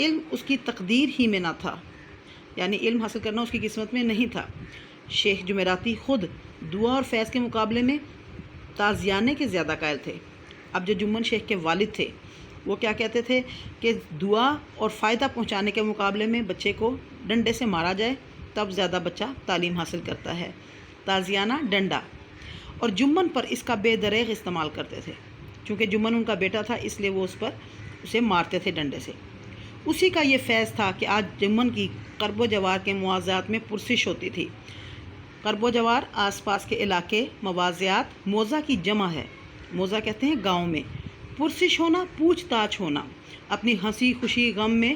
علم اس کی تقدیر ہی میں نہ تھا، یعنی علم حاصل کرنا اس کی قسمت میں نہیں تھا۔ شیخ جمیراتی خود دعا اور فیض کے مقابلے میں تازیانے کے زیادہ قائل تھے۔ اب جو جمن شیخ کے والد تھے وہ کیا کہتے تھے کہ دعا اور فائدہ پہنچانے کے مقابلے میں بچے کو ڈنڈے سے مارا جائے تب زیادہ بچہ تعلیم حاصل کرتا ہے، تازیانہ ڈنڈا، اور جمن پر اس کا بے دریغ استعمال کرتے تھے۔ چونکہ جمن ان کا بیٹا تھا اس لیے وہ اسے مارتے تھے ڈنڈے سے۔ اسی کا یہ فیض تھا کہ آج جمن کی قرب و جوار کے موازات میں پرسش ہوتی تھی۔ قرب و جوار آس پاس کے علاقے، موازات، موزہ کی جمع ہے، موزہ کہتے ہیں گاؤں میں۔ پرسش ہونا، پوچھ تاچھ ہونا، اپنی ہنسی خوشی غم میں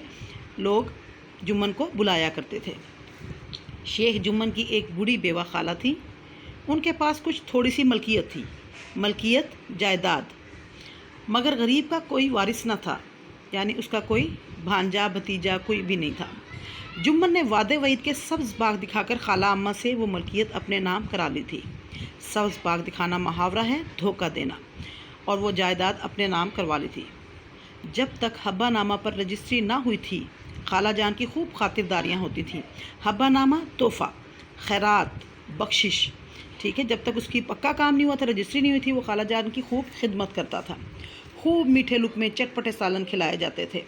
لوگ جمن کو بلایا کرتے تھے۔ شیخ جمن کی ایک بوڑھی بیوہ خالہ تھی، ان کے پاس کچھ تھوڑی سی ملکیت تھی، ملکیت جائیداد، مگر غریب کا کوئی وارث نہ تھا، یعنی اس کا کوئی بھانجا بھتیجا کوئی بھی نہیں تھا۔ جمن نے وعدے وعید کے سبز باغ دکھا کر خالہ اماں سے وہ ملکیت اپنے نام کرا لی تھی۔ سبز باغ دکھانا محاورہ ہے دھوکہ دینا، اور وہ جائیداد اپنے نام کروا لی تھی۔ جب تک حبہ نامہ پر رجسٹری نہ ہوئی تھی خالہ جان کی خوب خاطرداریاں ہوتی تھیں۔ حبہ نامہ تحفہ، خیرات، بخشش، ٹھیک ہے۔ جب تک اس کی پکا کام نہیں ہوا تھا، رجسٹری نہیں ہوئی تھی، وہ خالہ جان کی خوب خدمت کرتا تھا۔ خوب میٹھے لقمے چٹپٹے سالن کھلائے جاتے تھے،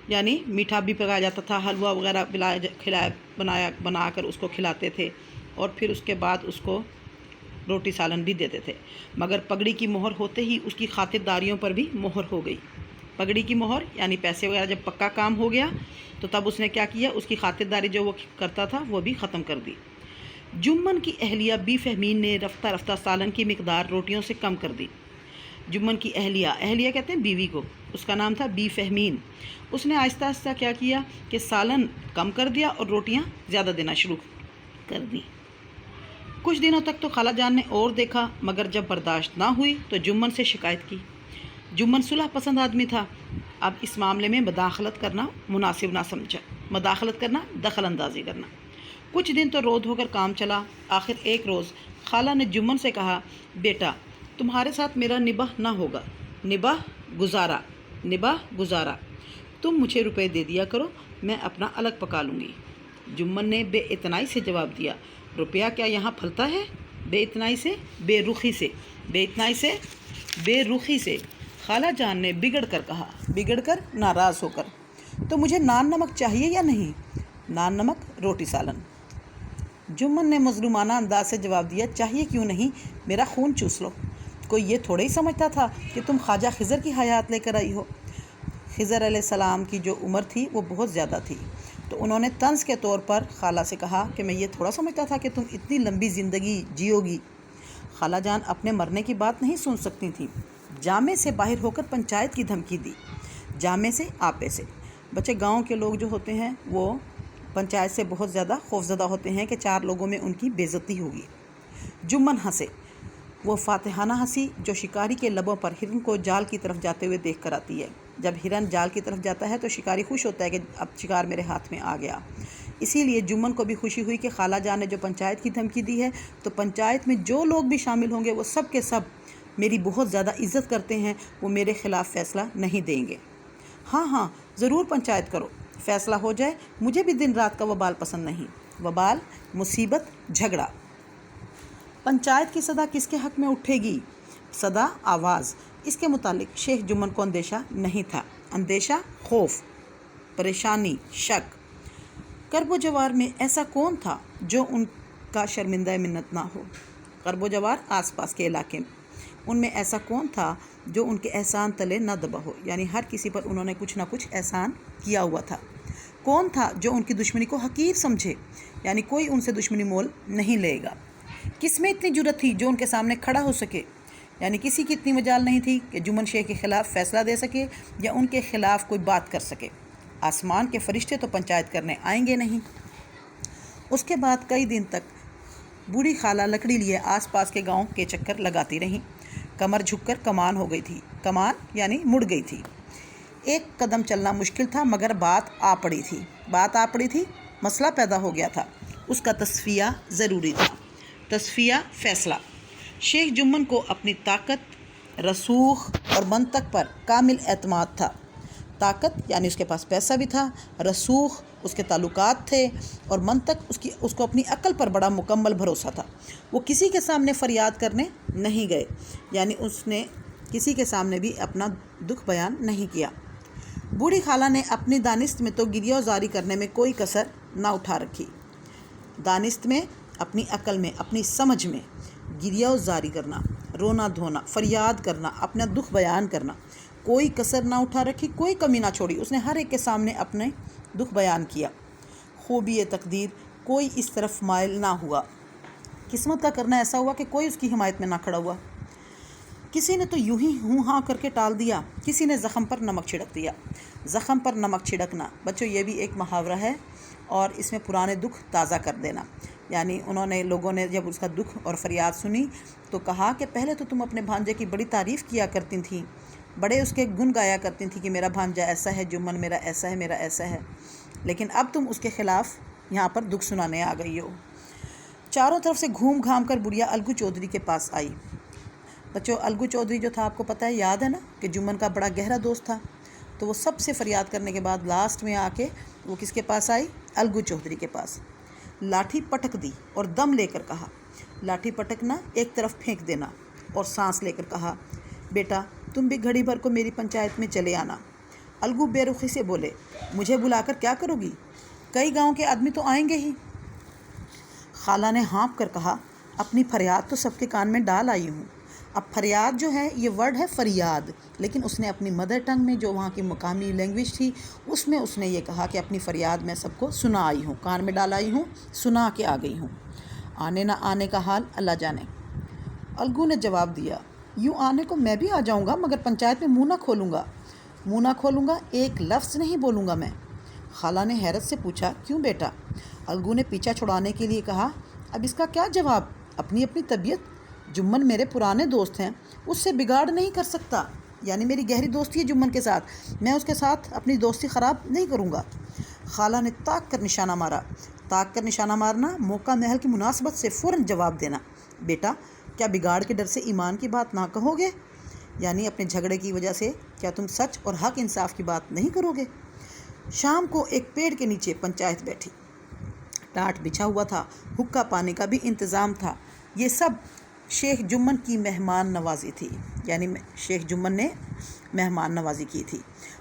یعنی میٹھا بھی پکایا جاتا تھا، حلوہ وغیرہ بنا کر اس کو کھلاتے تھے، اور پھر اس کے بعد اس کو روٹی سالن بھی دیتے تھے۔ مگر پگڑی کی مہر ہوتے ہی اس کی خاطرداریوں پر بھی مہر ہو گئی۔ پگڑی کی مہر یعنی پیسے وغیرہ جب پکا کام ہو گیا تو تب اس نے کیا کیا، اس کی خاطرداری جو وہ کرتا تھا وہ بھی ختم کر دی۔ جمن کی اہلیہ بی فہمین نے رفتہ رفتہ سالن کی مقدار روٹیوں سے کم کر دی۔ جمن کی اہلیہ کہتے ہیں بیوی کو، اس کا نام تھا بی فہمین۔ اس نے آہستہ آہستہ کیا کیا کہ سالن کم کر دیا اور روٹیاں زیادہ دینا شروع کر دی۔ کچھ دنوں تک تو خالہ جان نے اور دیکھا، مگر جب برداشت نہ ہوئی تو جمن سے شکایت کی۔ جمن صلح پسند آدمی تھا، اب اس معاملے میں مداخلت کرنا مناسب نہ سمجھا۔ مداخلت کرنا، دخل اندازی کرنا۔ کچھ دن تو رود ہو کر کام چلا۔ آخر ایک روز خالہ نے جمن سے کہا، بیٹا تمہارے ساتھ میرا نباہ نہ ہوگا، نباہ گزارا، تم مجھے روپے دے دیا کرو، میں اپنا الگ پکا لوں گی۔ جمن نے بے اتنائی سے جواب دیا، روپیہ کیا یہاں پھلتا ہے؟ بے اتنائی سے، بے رخی سے خالہ جان نے بگڑ کر کہا، بگڑ کر ناراض ہو کر، تو مجھے نان نمک چاہیے یا نہیں؟ نان نمک، روٹی سالن۔ جمن نے مظلومانہ انداز سے جواب دیا، چاہیے کیوں نہیں، میرا خون چوس لو۔ کوئی یہ تھوڑے ہی سمجھتا تھا کہ تم خواجہ خضر کی حیات لے کر آئی ہو۔ خضر علیہ السلام کی جو عمر تھی وہ بہت زیادہ تھی، تو انہوں نے طنز کے طور پر خالہ سے کہا کہ میں یہ تھوڑا سمجھتا تھا کہ تم اتنی لمبی زندگی جیو گی۔ خالہ جان اپنے مرنے کی بات نہیں سن سکتی تھیں، جامے سے باہر ہو کر پنچایت کی دھمکی دی۔ جامے سے، آپے سے، بچے گاؤں کے لوگ جو ہوتے ہیں وہ پنچایت سے بہت زیادہ خوفزدہ ہوتے ہیں کہ 4 لوگوں میں ان کی بے عزتی ہوگی۔ جمن ہنسے، وہ فاتحانہ ہنسی جو شکاری کے لبوں پر ہرن کو جال کی طرف جاتے ہوئے دیکھ کر آتی ہے۔ جب ہرن جال کی طرف جاتا ہے تو شکاری خوش ہوتا ہے کہ اب شکار میرے ہاتھ میں آ گیا۔ اسی لیے جمن کو بھی خوشی ہوئی کہ خالہ جان نے جو پنچایت کی دھمکی دی ہے تو پنچایت میں جو لوگ بھی شامل ہوں گے وہ سب کے سب میری بہت زیادہ عزت کرتے ہیں، وہ میرے خلاف فیصلہ نہیں دیں گے۔ ہاں ضرور پنچایت کرو، فیصلہ ہو جائے، مجھے بھی دن رات کا وبال پسند نہیں۔ وبال، مصیبت، جھگڑا۔ پنچایت کی صدا کس کے حق میں اٹھے گی؟ صدا، آواز۔ اس کے متعلق شیخ جمن کو اندیشہ نہیں تھا۔ اندیشہ، خوف، پریشانی، شک۔ کرب و جوار میں ایسا کون تھا جو ان کا شرمندہ منت نہ ہو؟ کرب و جوار آس پاس کے علاقے میں، ان میں ایسا کون تھا جو ان کے احسان تلے نہ دبا ہو؟ یعنی ہر کسی پر انہوں نے کچھ نہ کچھ احسان کیا ہوا تھا۔ کون تھا جو ان کی دشمنی کو حقیر سمجھے؟ یعنی کوئی ان سے دشمنی مول نہیں لے گا۔ کس میں اتنی جرت تھی جو ان کے سامنے کھڑا ہو سکے؟ یعنی کسی کی اتنی مجال نہیں تھی کہ جمن شیخ کے خلاف فیصلہ دے سکے یا ان کے خلاف کوئی بات کر سکے۔ آسمان کے فرشتے تو پنچایت کرنے آئیں گے نہیں۔ اس کے بعد کئی دن تک بوڑھی خالہ لکڑی لیے آس پاس کے گاؤں کے چکر لگاتی رہیں۔ کمر جھک کر کمان ہو گئی تھی، کمان یعنی مڑ گئی تھی۔ ایک قدم چلنا مشکل تھا، مگر بات آ پڑی تھی، مسئلہ پیدا ہو گیا تھا، اس کا تصفیہ ضروری تھا۔ تصفیہ، فیصلہ۔ شیخ جمن کو اپنی طاقت، رسوخ اور منطق پر کامل اعتماد تھا۔ طاقت یعنی اس کے پاس پیسہ بھی تھا، رسوخ اس کے تعلقات تھے، اور منطق اس کو اپنی عقل پر بڑا مکمل بھروسہ تھا۔ وہ کسی کے سامنے فریاد کرنے نہیں گئے، یعنی اس نے کسی کے سامنے بھی اپنا دکھ بیان نہیں کیا۔ بوڑھی خالہ نے اپنی دانست میں تو گریہ زاری کرنے میں کوئی کسر نہ اٹھا رکھی۔ دانست میں، اپنی عقل میں، اپنی سمجھ میں گریہ زاری کرنا، رونا دھونا، فریاد کرنا، اپنا دکھ بیان کرنا، کوئی کسر نہ اٹھا رکھی، کوئی کمی نہ چھوڑی۔ اس نے ہر ایک کے سامنے اپنے دکھ بیان کیا۔ خوبی تقدیر، کوئی اس طرف مائل نہ ہوا۔ قسمت کا کرنا ایسا ہوا کہ کوئی اس کی حمایت میں نہ کھڑا ہوا۔ کسی نے تو یوں ہی ہوں ہاں کر کے ٹال دیا، کسی نے زخم پر نمک چھڑک دیا۔ زخم پر نمک چھڑکنا بچوں یہ بھی ایک محاورہ ہے، اور اس میں پرانے دکھ تازہ کر دینا، یعنی لوگوں نے جب اس کا دکھ اور فریاد سنی تو کہا کہ پہلے تو تم اپنے بھانجے کی بڑی تعریف کیا کرتی تھیں، بڑے اس کے گن گایا کرتی تھیں کہ میرا بھانجا ایسا ہے، جمن میرا ایسا ہے، میرا ایسا ہے، لیکن اب تم اس کے خلاف یہاں پر دکھ سنانے آ گئی ہو۔ چاروں طرف سے گھوم گھام کر بڑھیا الگو چودھری کے پاس آئی۔ بچوں الگو چودھری جو تھا آپ کو پتہ ہے، یاد ہے نا کہ جمن کا بڑا گہرا دوست تھا، تو وہ سب سے فریاد کرنے کے بعد لاسٹ میں آ کے وہ کس کے پاس آئی؟ الگو چودھری کے پاس۔ لاٹھی پٹک دی اور دم لے کر کہا، لاٹھی پٹکنا ایک طرف پھینک دینا، اور سانس لے کر کہا، بیٹا تم بھی گھڑی بھر کو میری پنچایت میں چلے آنا۔ الگو بے رخی سے بولے، مجھے بلا کر کیا کرو گی؟ کئی گاؤں کے آدمی تو آئیں گے ہی۔ خالہ نے ہانپ کر کہا، اپنی فریاد تو سب کے کان میں ڈال آئی ہوں۔ اب فریاد جو ہے یہ ورڈ ہے فریاد، لیکن اس نے اپنی مدر ٹنگ میں جو وہاں کی مقامی لینگویج تھی اس میں اس نے یہ کہا کہ اپنی فریاد میں سب کو سنا آئی ہوں، کان میں ڈال آئی ہوں، سنا کے آ گئی ہوں۔ آنے نہ آنے کا حال اللہ جانے۔ الگو نے جواب دیا، یوں آنے کو میں بھی آ جاؤں گا، مگر پنچایت میں منہ نہ کھولوں گا، منہ نہ کھولوں گا، ایک لفظ نہیں بولوں گا میں۔ خالہ نے حیرت سے پوچھا، کیوں بیٹا؟ الگو نے پیچھا چھڑانے کے لیے کہا، اب اس کا کیا جواب؟ اپنی اپنی طبیعت، جمن میرے پرانے دوست ہیں، اس سے بگاڑ نہیں کر سکتا، یعنی میری گہری دوستی ہے جمن کے ساتھ، میں اس کے ساتھ اپنی دوستی خراب نہیں کروں گا۔ خالہ نے تاک کر نشانہ مارا۔ تاک کر نشانہ مارنا، موقع محل کی مناسبت سے فوراً جواب دینا۔ بیٹا کیا بگاڑ کے ڈر سے ایمان کی بات نہ کہو گے؟ یعنی اپنے جھگڑے کی وجہ سے کیا تم سچ اور حق انصاف کی بات نہیں کرو گے؟ شام کو ایک پیڑ کے نیچے پنچایت بیٹھی، ٹاٹ بچھا ہوا تھا، حقہ پانے کا بھی انتظام تھا۔ یہ سب شیخ جمن کی مہمان نوازی تھی، یعنی شیخ جمن نے مہمان نوازی کی تھی۔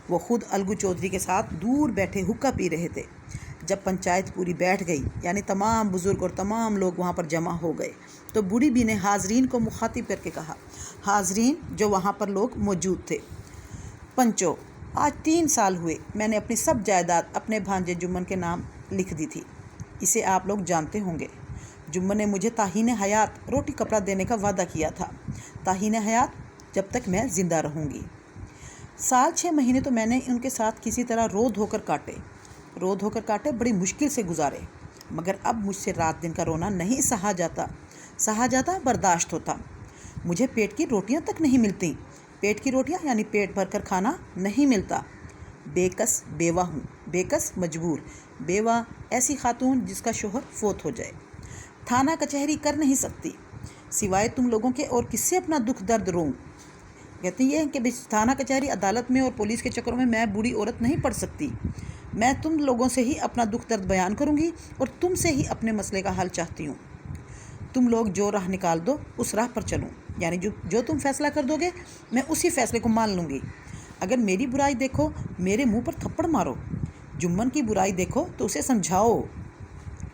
وہ خود الگو چودھری کے ساتھ دور بیٹھے حقہ پی رہے تھے۔ جب پنچایت پوری بیٹھ گئی، یعنی تمام بزرگ اور تمام لوگ وہاں پر جمع ہو گئے، تو بوڑھی بی نے حاضرین کو مخاطب کر کے کہا، حاضرین جو وہاں پر لوگ موجود تھے، پنچو آج 3 سال ہوئے میں نے اپنی سب جائیداد اپنے بھانجے جمن کے نام لکھ دی تھی، اسے آپ لوگ جانتے ہوں گے۔ جمن نے مجھے تاہین حیات روٹی کپڑا دینے کا وعدہ کیا تھا، تاہین حیات جب تک میں زندہ رہوں گی۔ سال 6 مہینے تو میں نے ان کے ساتھ کسی طرح رو دھو کر کاٹے، بڑی مشکل سے گزارے، مگر اب مجھ سے رات دن کا رونا نہیں سہا جاتا، برداشت ہوتا۔ مجھے پیٹ کی روٹیاں تک نہیں ملتی، پیٹ کی روٹیاں یعنی پیٹ بھر کر کھانا نہیں ملتا۔ بے کس بیوہ ہوں، بے کس مجبور، بیوہ ایسی خاتون جس کا شوہر فوت ہو جائے، تھانہ کچہری کر نہیں سکتی، سوائے تم لوگوں کے اور کس سے اپنا دکھ درد روں؟ کہتے ہیں کہ تھانہ کچہری عدالت میں اور پولیس کے چکروں میں بوڑھی عورت نہیں پڑ سکتی، میں تم لوگوں سے ہی اپنا دکھ درد بیان کروں گی اور تم سے ہی اپنے مسئلے کا حل چاہتی ہوں۔ تم لوگ جو راہ نکال دو اس راہ پر چلوں، یعنی جو تم فیصلہ کر دو گے میں اسی فیصلے کو مان لوں گی۔ اگر میری برائی دیکھو میرے منہ پر تھپڑ مارو، جمن کی برائی دیکھو تو اسے سمجھاؤ۔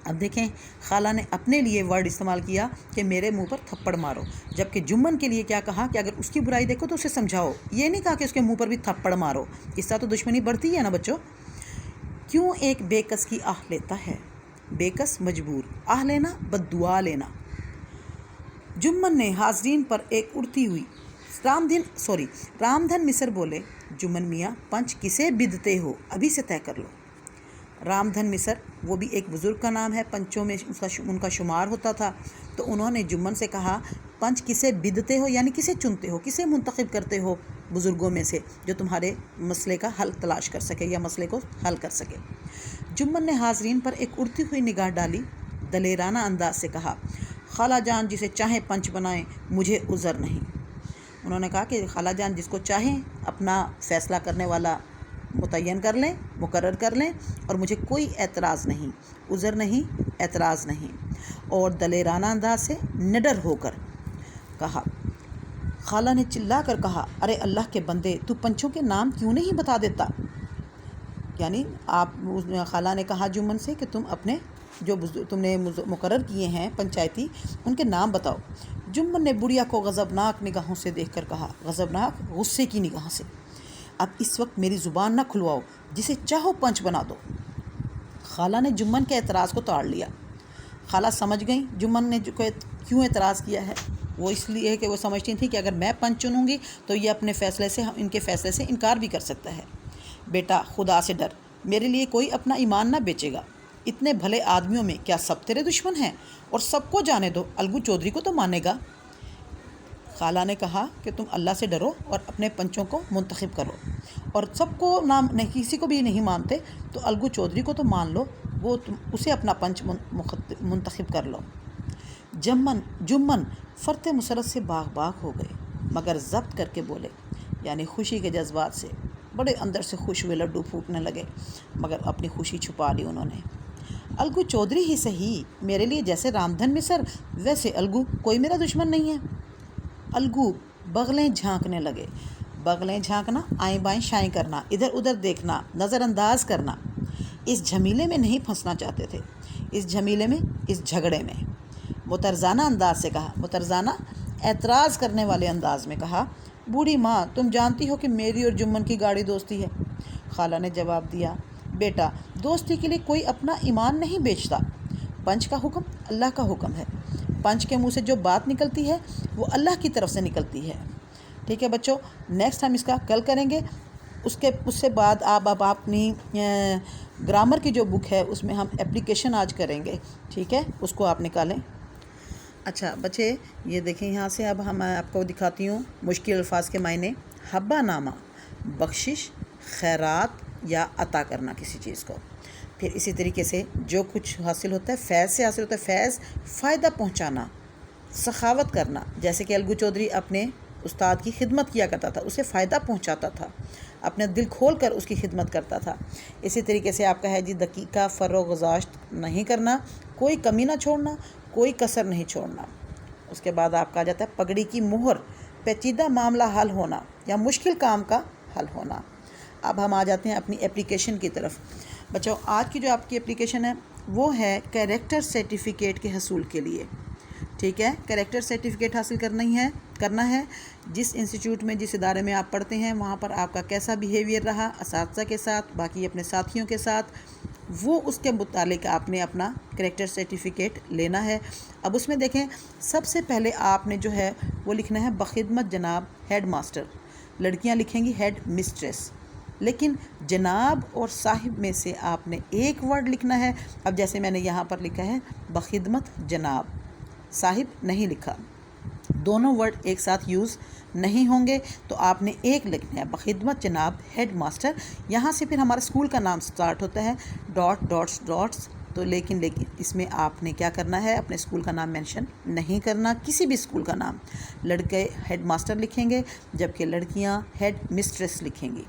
اب دیکھیں خالہ نے اپنے لیے ورڈ استعمال کیا کہ میرے منہ پر تھپڑ مارو، جبکہ جمن کے لیے کیا کہا کہ اگر اس کی برائی دیکھو تو اسے سمجھاؤ، یہ نہیں کہا کہ اس کے منہ پر بھی تھپڑ مارو، اس طرح تو دشمنی بڑھتی ہے نا بچوں۔ کیوں ایک بے کس کی آہ لیتا ہے؟ بے کس مجبور، آہ لینا بد دعا لینا۔ جمن نے حاضرین پر ایک اڑتی ہوئی رام دھن مصر بولے، جمن میاں پنچ کسے بدتے ہو ابھی سے طے کر لو۔ رام دھن مصر وہ بھی ایک بزرگ کا نام ہے، پنچوں میں ان کا شمار ہوتا تھا، تو انہوں نے جمن سے کہا، پنچ کسے بدتے ہو یعنی کسے چنتے ہو، کسے منتخب کرتے ہو بزرگوں میں سے جو تمہارے مسئلے کا حل تلاش کر سکے یا مسئلے کو حل کر سکے۔ جمن نے حاضرین پر ایک اڑتی ہوئی نگاہ ڈالی، دلیرانہ انداز سے کہا، خالہ جان جسے چاہیں پنچ بنائیں، مجھے عذر نہیں۔ انہوں نے کہا کہ خالہ جان جس کو چاہیں اپنا فیصلہ کرنے والا متعین کر لیں، مقرر کر لیں، اور مجھے کوئی اعتراض نہیں، عذر نہیں، اعتراض نہیں۔ اور دلیرانہ انداز سے نڈر ہو کر کہا۔ خالہ نے چلا کر کہا، ارے اللہ کے بندے، تو پنچوں کے نام کیوں نہیں بتا دیتا؟ یعنی خالہ نے کہا جمن سے کہ تم اپنے جو تم نے مقرر کیے ہیں پنچایتی، ان کے نام بتاؤ۔ جمن نے بڑھیا کو غضبناک نگاہوں سے دیکھ کر کہا، غضبناک غصے کی نگاہ سے، اب اس وقت میری زبان نہ کھلواؤ، جسے چاہو پنچ بنا دو۔ خالہ نے جمن کے اعتراض کو ٹال لیا۔ خالہ سمجھ گئیں جمن نے کیوں اعتراض کیا ہے۔ وہ اس لیے کہ وہ سمجھتی تھیں کہ اگر میں پنچ چنوں گی تو یہ اپنے فیصلے سے، ان کے فیصلے سے انکار بھی کر سکتا ہے۔ بیٹا خدا سے ڈر، میرے لیے کوئی اپنا ایمان نہ بیچے گا۔ اتنے بھلے آدمیوں میں کیا سب تیرے دشمن ہیں؟ اور سب کو جانے دو، الگو چودھری کو تو مانے گا۔ خالہ نے کہا کہ تم اللہ سے ڈرو اور اپنے پنچوں کو منتخب کرو، اور سب کو نام نہیں، کسی کو بھی نہیں مانتے تو الگو چودھری کو تو مان لو، وہ اسے اپنا پنچ منتخب کر لو۔ جمن فرت مسرت سے باغ باغ ہو گئے، مگر ضبط کر کے بولے، یعنی خوشی کے جذبات سے بڑے اندر سے خوش ہوئے لڈو پھوٹنے لگے، مگر اپنی خوشی چھپا لی انہوں نے۔ الگو چودھری ہی صحیح، میرے لیے جیسے رامدھن مصر ویسے الگو کوئی میرا دشمن نہیں ہے۔ الگو بغلیں جھانکنے لگے۔ بغلیں جھانکنا، آئیں بائیں شائیں کرنا، ادھر ادھر دیکھنا، نظر انداز کرنا۔ اس جھمیلے میں نہیں پھنسنا چاہتے تھے، اس جھمیلے میں، اس جھگڑے میں۔ مترزانہ انداز سے کہا، مترزانہ اعتراض کرنے والے انداز میں کہا، بوڑھی ماں تم جانتی ہو کہ میری اور جمن کی گاڑی دوستی ہے۔ خالہ نے جواب دیا، بیٹا دوستی کے لیے کوئی اپنا ایمان نہیں بیچتا، پنچ کا حکم اللہ کا حکم ہے، پنچ کے منہ سے جو بات نکلتی ہے وہ اللہ کی طرف سے نکلتی ہے۔ ٹھیک ہے بچوں، نیکسٹ ہم اس کا کل کریں گے۔ اس سے بعد آپ اپنی گرامر کی جو بک ہے اس میں ہم اپلیکیشن آج کریں گے، ٹھیک ہے، اس کو آپ نکالیں۔ اچھا بچے یہ دیکھیں یہاں سے اب ہم آپ کو دکھاتی ہوں مشکل الفاظ کے معنی۔ حبہ نامہ، بخشش، خیرات یا عطا کرنا کسی چیز کو۔ پھر اسی طریقے سے جو کچھ حاصل ہوتا ہے فیض سے حاصل ہوتا ہے، فیض فائدہ پہنچانا، سخاوت کرنا، جیسے کہ الگو چودھری اپنے استاد کی خدمت کیا کرتا تھا، اسے فائدہ پہنچاتا تھا، اپنے دل کھول کر اس کی خدمت کرتا تھا۔ اسی طریقے سے آپ کا ہے جی دقیقہ فروغ گذاشت نہیں کرنا، کوئی کمی نہ چھوڑنا، کوئی کسر نہیں چھوڑنا۔ اس کے بعد آپ کا آ جاتا ہے پگڑی کی مہر، پیچیدہ معاملہ حل ہونا یا مشکل کام کا حل ہونا۔ اب ہم آ جاتے ہیں اپنی اپلیکیشن کی طرف۔ بچوں آج کی جو آپ کی اپلیکیشن ہے وہ ہے کریکٹر سرٹیفکیٹ کے حصول کے لیے، ٹھیک ہے، کریکٹر سرٹیفکیٹ حاصل کرنا ہے جس انسٹیٹیوٹ میں، جس ادارے میں آپ پڑھتے ہیں وہاں پر آپ کا کیسا بیہیویئر رہا اساتذہ کے ساتھ، باقی اپنے ساتھیوں کے ساتھ، وہ اس کے متعلق آپ نے اپنا کریکٹر سرٹیفکیٹ لینا ہے۔ اب اس میں دیکھیں سب سے پہلے آپ نے جو ہے وہ لکھنا ہے بخدمت جناب ہیڈ ماسٹر، لڑکیاں لکھیں گی ہیڈ مسٹریس، لیکن جناب اور صاحب میں سے آپ نے ایک ورڈ لکھنا ہے۔ اب جیسے میں نے یہاں پر لکھا ہے بخدمت جناب، صاحب نہیں لکھا، دونوں ورڈ ایک ساتھ یوز نہیں ہوں گے، تو آپ نے ایک لکھنا ہے بخدمت جناب ہیڈ ماسٹر۔ یہاں سے پھر ہمارا اسکول کا نام سٹارٹ ہوتا ہے ڈاٹس، تو لیکن اس میں آپ نے کیا کرنا ہے، اپنے اسکول کا نام مینشن نہیں کرنا، کسی بھی اسکول کا نام۔ لڑکے ہیڈ ماسٹر لکھیں گے جبکہ لڑکیاں ہیڈ مسٹریس لکھیں گی،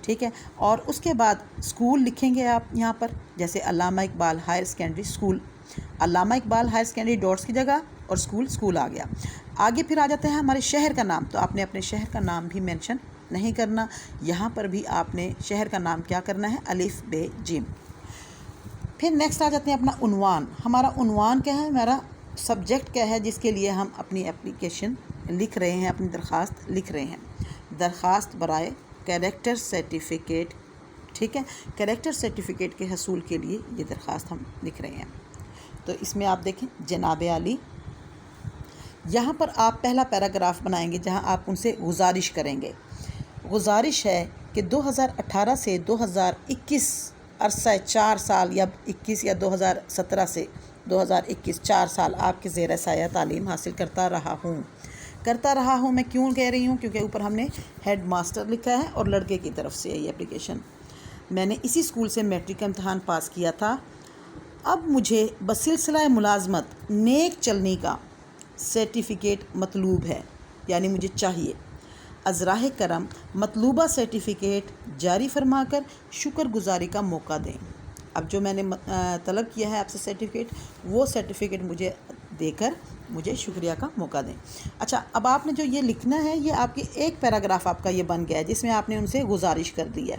ٹھیک ہے۔ اور اس کے بعد اسکول لکھیں گے آپ یہاں پر، جیسے علامہ اقبال ہائر سیکنڈری اسکول، علامہ اقبال ہائر سیکنڈری ڈاٹس کی جگہ، اور اسکول آ گیا۔ آگے پھر آ جاتا ہے ہمارے شہر کا نام، تو آپ نے اپنے شہر کا نام بھی مینشن نہیں کرنا، یہاں پر بھی آپ نے شہر کا نام کیا کرنا ہے، الف ب ج۔ پھر نیکسٹ آ جاتے ہیں اپنا عنوان۔ ہمارا عنوان کیا ہے، ہمارا سبجیکٹ کیا ہے جس کے لیے ہم اپنی اپلیکیشن لکھ رہے ہیں، اپنی درخواست لکھ رہے ہیں، درخواست برائے کریکٹر سرٹیفکیٹ، ٹھیک ہے، کریکٹر سرٹیفکیٹ کے حصول کے لیے یہ درخواست ہم لکھ رہے ہیں۔ تو اس میں آپ دیکھیں جناب عالی، یہاں پر آپ پہلا پیراگراف بنائیں گے جہاں آپ ان سے گزارش کریں گے۔ گزارش ہے کہ 2018 سے 2021 عرصہ 4 سال، یا 21 یا 2017 سے 2021 4 سال آپ کے زیر سایہ تعلیم حاصل کرتا رہا ہوں۔ میں کیوں کہہ رہی ہوں، کیونکہ اوپر ہم نے ہیڈ ماسٹر لکھا ہے اور لڑکے کی طرف سے یہ اپلیکیشن، میں نے اسی اسکول سے میٹرک کا امتحان پاس کیا تھا۔ اب مجھے بسلسلہ ملازمت نیک چلنی کا سرٹیفکیٹ مطلوب ہے، یعنی مجھے چاہیے۔ ازراہ کرم مطلوبہ سرٹیفکیٹ جاری فرما کر شکر گزاری کا موقع دیں۔ اب جو میں نے طلب کیا ہے آپ سے سرٹیفکیٹ، وہ سرٹیفکیٹ مجھے دے کر مجھے شکریہ کا موقع دیں۔ اچھا، اب آپ نے جو یہ لکھنا ہے، یہ آپ کی ایک پیراگراف آپ کا یہ بن گیا ہے جس میں آپ نے ان سے گزارش کر دی ہے۔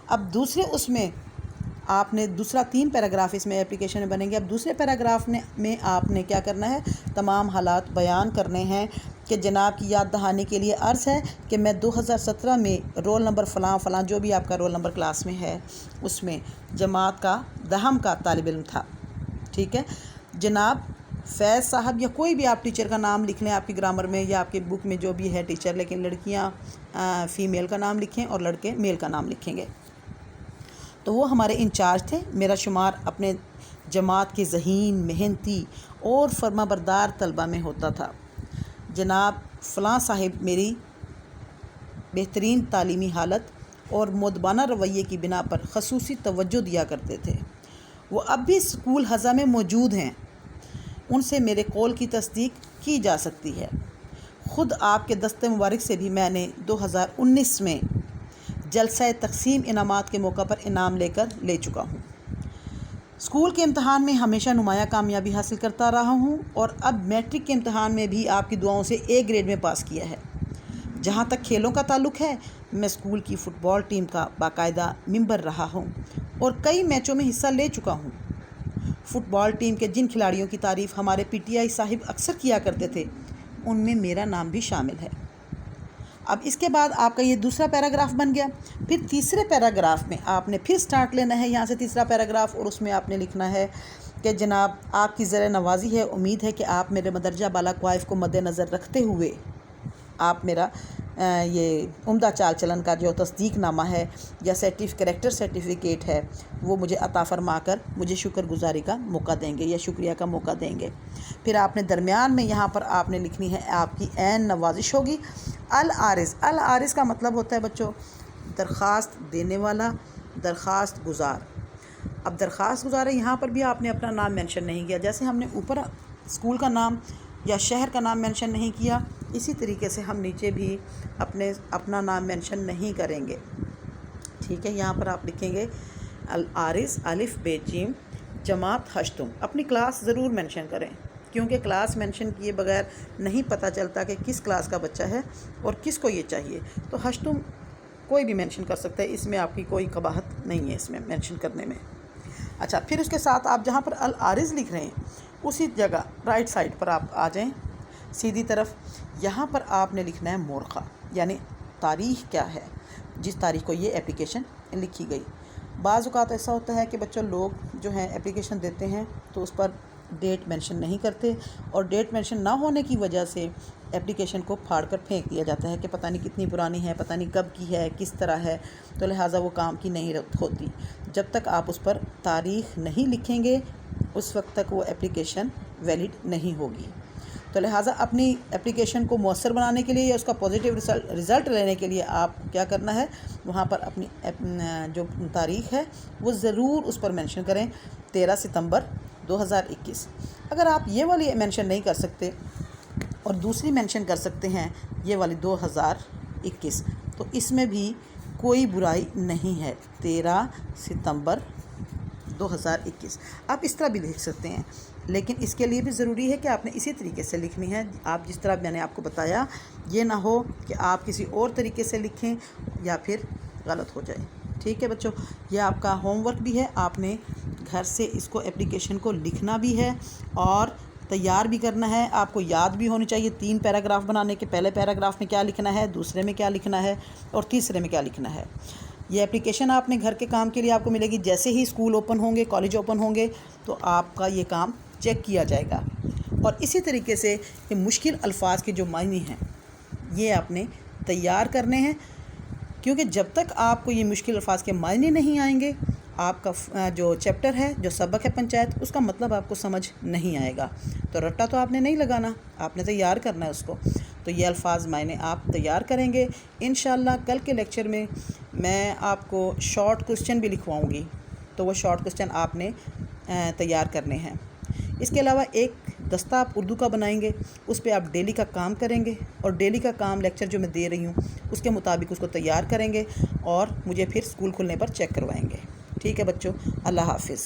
اب دوسرے اس میں آپ نے دوسرا 3 پیراگراف اس میں اپلیکیشن میں بنیں گے۔ اب دوسرے پیراگراف میں آپ نے کیا کرنا ہے، تمام حالات بیان کرنے ہیں کہ جناب کی یاد دہانی کے لیے عرض ہے کہ میں 2017 میں رول نمبر فلاں فلاں جو بھی آپ کا رول نمبر کلاس میں ہے اس میں جماعت کا 10 کا طالب علم تھا۔ ٹھیک ہے، جناب فیض صاحب یا کوئی بھی آپ ٹیچر کا نام لکھ لیں آپ کی گرامر میں یا آپ کی بک میں جو بھی ہے ٹیچر، لیکن لڑکیاں فیمیل کا نام لکھیں اور لڑکے میل کا نام لکھیں گے۔ تو وہ ہمارے انچارج تھے۔ میرا شمار اپنے جماعت کے ذہین، محنتی اور فرما بردار طلبہ میں ہوتا تھا۔ جناب فلاں صاحب میری بہترین تعلیمی حالت اور مؤدبانہ رویے کی بنا پر خصوصی توجہ دیا کرتے تھے۔ وہ اب بھی اسکول حضا میں موجود ہیں، ان سے میرے قول کی تصدیق کی جا سکتی ہے۔ خود آپ کے دست مبارک سے بھی میں نے 2019 میں جلسہ تقسیم انعامات کے موقع پر انعام لے چکا ہوں۔ اسکول کے امتحان میں ہمیشہ نمایاں کامیابی حاصل کرتا رہا ہوں اور اب میٹرک کے امتحان میں بھی آپ کی دعاؤں سے A گریڈ میں پاس کیا ہے۔ جہاں تک کھیلوں کا تعلق ہے، میں اسکول کی فٹ بال ٹیم کا باقاعدہ ممبر رہا ہوں اور کئی میچوں میں حصہ لے چکا ہوں۔ فٹ بال ٹیم کے جن کھلاڑیوں کی تعریف ہمارے PTI صاحب اکثر کیا کرتے تھے، ان میں میرا نام بھی شامل ہے۔ اب اس کے بعد آپ کا یہ دوسرا پیراگراف بن گیا۔ پھر تیسرے پیراگراف میں آپ نے پھر سٹارٹ لینا ہے یہاں سے تیسرا پیراگراف، اور اس میں آپ نے لکھنا ہے کہ جناب آپ کی زر نوازی ہے، امید ہے کہ آپ میرے مدرجہ بالا کوائف کو مد نظر رکھتے ہوئے آپ میرا یہ عمدہ چال چلن کا جو تصدیق نامہ ہے یا کریکٹر سرٹیفکیٹ ہے وہ مجھے عطا فرما کر مجھے شکر گزاری کا موقع دیں گے یا شکریہ کا موقع دیں گے۔ پھر آپ نے درمیان میں یہاں پر آپ نے لکھنی ہے آپ کی عین نوازش ہوگی۔ العارض، العارض کا مطلب ہوتا ہے بچوں درخواست دینے والا، درخواست گزار۔ اب درخواست گزار ہے، یہاں پر بھی آپ نے اپنا نام مینشن نہیں کیا، جیسے ہم نے اوپر اسکول کا نام یا شہر کا نام مینشن نہیں کیا، اسی طریقے سے ہم نیچے بھی اپنا نام مینشن نہیں کریں گے۔ ٹھیک ہے، یہاں پر آپ لکھیں گے العارض الف ب ج جماعت ہشتم۔ اپنی کلاس ضرور مینشن کریں، کیونکہ کلاس مینشن کیے بغیر نہیں پتہ چلتا کہ کس کلاس کا بچہ ہے اور کس کو یہ چاہیے۔ تو ہشتم کوئی بھی مینشن کر سکتا ہے، اس میں آپ کی کوئی قباحت نہیں ہے اس میں مینشن کرنے میں۔ اچھا، پھر اس کے ساتھ آپ جہاں پر العارض لکھ رہے ہیں اسی جگہ رائٹ سائڈ پر آپ آ جائیں سیدھی طرف، یہاں پر آپ نے لکھنا ہے مورخہ، یعنی تاریخ کیا ہے جس تاریخ کو یہ اپلیکیشن لکھی گئی۔ بعض اوقات ایسا ہوتا ہے کہ بچوں لوگ جو ہیں اپلیکیشن دیتے ہیں تو اس پر ڈیٹ مینشن نہیں کرتے، اور ڈیٹ مینشن نہ ہونے کی وجہ سے اپلیکیشن کو پھاڑ کر پھینک دیا جاتا ہے کہ پتہ نہیں کتنی پرانی ہے، پتہ نہیں کب کی ہے، کس طرح ہے، تو لہٰذا وہ کام کی نہیں ہوتی۔ جب تک آپ اس پر تاریخ نہیں لکھیں گے اس وقت تک وہ اپلیکیشن ویلڈ نہیں ہوگی۔ تو لہٰذا اپنی اپلیکیشن کو مؤثر بنانے کے لیے یا اس کا پازیٹیو رزلٹ لینے کے لیے آپ کیا کرنا ہے، وہاں پر اپنی جو تاریخ ہے وہ ضرور اس پر مینشن کریں، 13 ستمبر 2021۔ اگر آپ یہ والی مینشن نہیں کر سکتے اور دوسری مینشن کر سکتے ہیں یہ والی 2021، تو اس میں بھی کوئی برائی نہیں ہے، 13 ستمبر 2021 آپ اس طرح بھی لکھ سکتے ہیں، لیکن اس کے لیے بھی ضروری ہے کہ آپ نے اسی طریقے سے لکھنی ہے۔ آپ جس طرح میں نے آپ کو بتایا، یہ نہ ہو کہ آپ کسی اور طریقے سے لکھیں یا پھر غلط ہو جائے۔ ٹھیک ہے بچوں، یہ آپ کا ہوم ورک بھی ہے، آپ نے گھر سے اس کو اپلیکیشن کو لکھنا بھی ہے اور تیار بھی کرنا ہے۔ آپ کو یاد بھی ہونی چاہیے 3 پیراگراف بنانے کے، پہلے پیراگراف میں کیا لکھنا ہے، دوسرے میں کیا لکھنا ہے اور تیسرے میں کیا لکھنا ہے۔ یہ اپلیکیشن آپ نے گھر کے کام کے لیے آپ کو ملے گی، جیسے ہی اسکول اوپن ہوں گے، کالج اوپن ہوں گے تو آپ کا یہ کام چیک کیا جائے گا۔ اور اسی طریقے سے یہ مشکل الفاظ کے جو معنی ہیں یہ آپ نے تیار کرنے ہیں، کیونکہ جب تک آپ کو یہ مشکل الفاظ کے معنی نہیں آئیں گے آپ کا جو چیپٹر ہے، جو سبق ہے پنچایت، اس کا مطلب آپ کو سمجھ نہیں آئے گا۔ تو رٹا تو آپ نے نہیں لگانا، آپ نے تیار کرنا ہے اس کو۔ تو یہ الفاظ معنی آپ تیار کریں گے انشاءاللہ۔ کل کے لیکچر میں میں آپ کو شارٹ کوسچن بھی لکھواؤں گی، تو وہ شارٹ کوسچن آپ نے تیار کرنے ہیں۔ اس کے علاوہ ایک دستہ آپ اردو کا بنائیں گے، اس پہ آپ ڈیلی کا کام کریں گے، اور ڈیلی کا کام لیکچر جو میں دے رہی ہوں اس کے مطابق اس کو تیار کریں گے، اور مجھے پھر اسکول کھلنے پر چیک کروائیں گے۔ ٹھیک ہے بچوں، اللہ حافظ۔